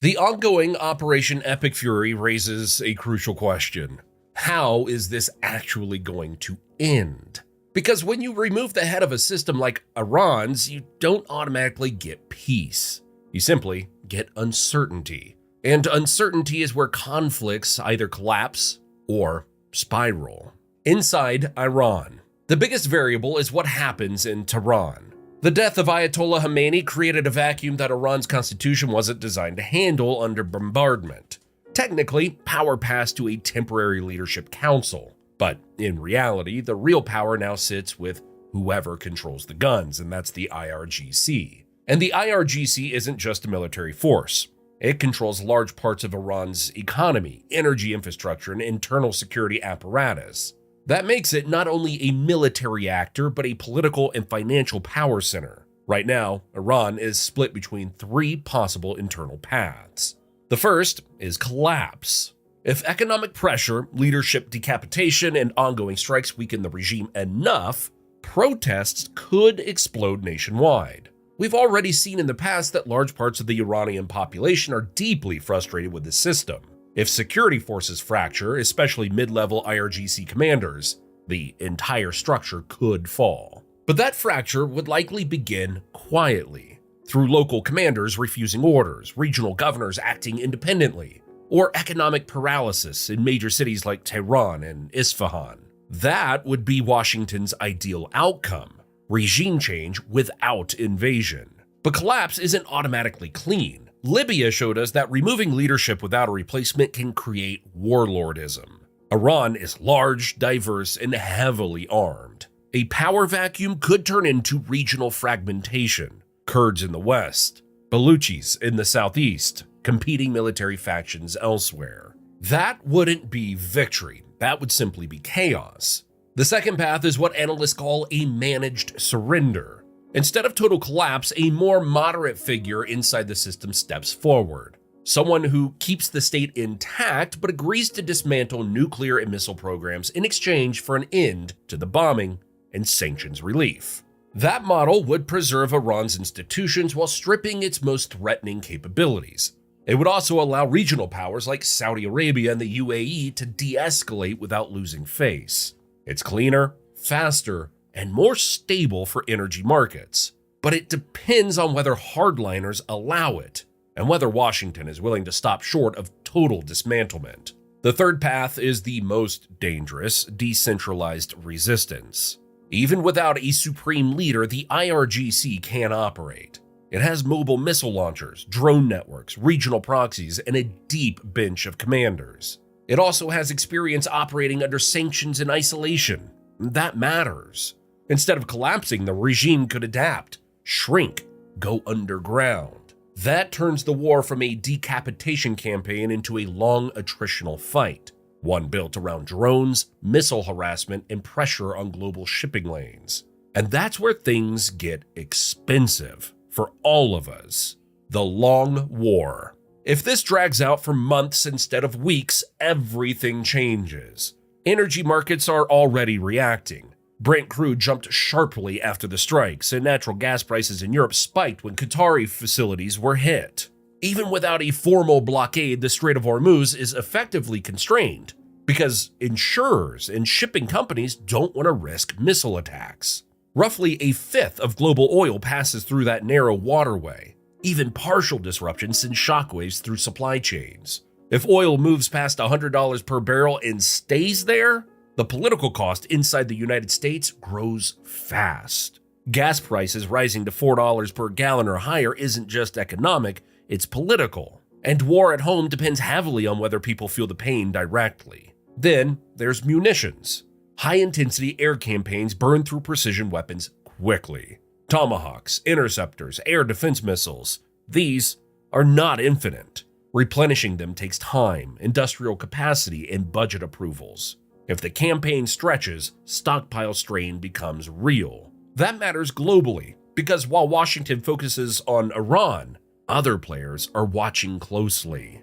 The ongoing Operation Epic Fury raises a crucial question. How is this actually going to end? Because when you remove the head of a system like Iran's, you don't automatically get peace. You simply get uncertainty. And uncertainty is where conflicts either collapse or spiral. Inside Iran, the biggest variable is what happens in Tehran. The death of Ayatollah Khamenei created a vacuum that Iran's constitution wasn't designed to handle under bombardment. Technically, power passed to a temporary leadership council, but in reality, the real power now sits with whoever controls the guns, and that's the IRGC. And the IRGC isn't just a military force. It controls large parts of Iran's economy, energy infrastructure, and internal security apparatus. That makes it not only a military actor, but a political and financial power center. Right now, Iran is split between three possible internal paths. The first is collapse. If economic pressure, leadership decapitation, and ongoing strikes weaken the regime enough, protests could explode nationwide. We've already seen in the past that large parts of the Iranian population are deeply frustrated with the system. If security forces fracture, especially mid-level IRGC commanders, the entire structure could fall. But that fracture would likely begin quietly, through local commanders refusing orders, regional governors acting independently, or economic paralysis in major cities like Tehran and Isfahan. That would be Washington's ideal outcome: regime change without invasion. But collapse isn't automatically clean. Libya showed us that removing leadership without a replacement can create warlordism. Iran is large, diverse, and heavily armed. A power vacuum could turn into regional fragmentation. Kurds in the west, Baluchis in the southeast, competing military factions elsewhere. That wouldn't be victory. That would simply be chaos. The second path is what analysts call a managed surrender. Instead of total collapse, a more moderate figure inside the system steps forward. Someone who keeps the state intact but agrees to dismantle nuclear and missile programs in exchange for an end to the bombing and sanctions relief. That model would preserve Iran's institutions while stripping its most threatening capabilities. It would also allow regional powers like Saudi Arabia and the UAE to de-escalate without losing face. It's cleaner, faster, and more stable for energy markets. But it depends on whether hardliners allow it, and whether Washington is willing to stop short of total dismantlement. The third path is the most dangerous: decentralized resistance. Even without a supreme leader, the IRGC can operate. It has mobile missile launchers, drone networks, regional proxies, and a deep bench of commanders. It also has experience operating under sanctions and isolation. That matters. Instead of collapsing, the regime could adapt, shrink, go underground. That turns the war from a decapitation campaign into a long attritional fight, one built around drones, missile harassment, and pressure on global shipping lanes. And that's where things get expensive for all of us. The long war. If this drags out for months instead of weeks, everything changes. Energy markets are already reacting. Brent crude jumped sharply after the strikes, and natural gas prices in Europe spiked when Qatari facilities were hit. Even without a formal blockade, the Strait of Hormuz is effectively constrained because insurers and shipping companies don't want to risk missile attacks. Roughly a fifth of global oil passes through that narrow waterway. Even partial disruptions send shockwaves through supply chains. If oil moves past $100 per barrel and stays there, the political cost inside the United States grows fast. Gas prices rising to $4 per gallon or higher isn't just economic, it's political. And war at home depends heavily on whether people feel the pain directly. Then there's munitions. High-intensity air campaigns burn through precision weapons quickly. Tomahawks, interceptors, air defense missiles. These are not infinite. Replenishing them takes time, industrial capacity, and budget approvals. If the campaign stretches, stockpile strain becomes real. That matters globally, because while Washington focuses on Iran, other players are watching closely.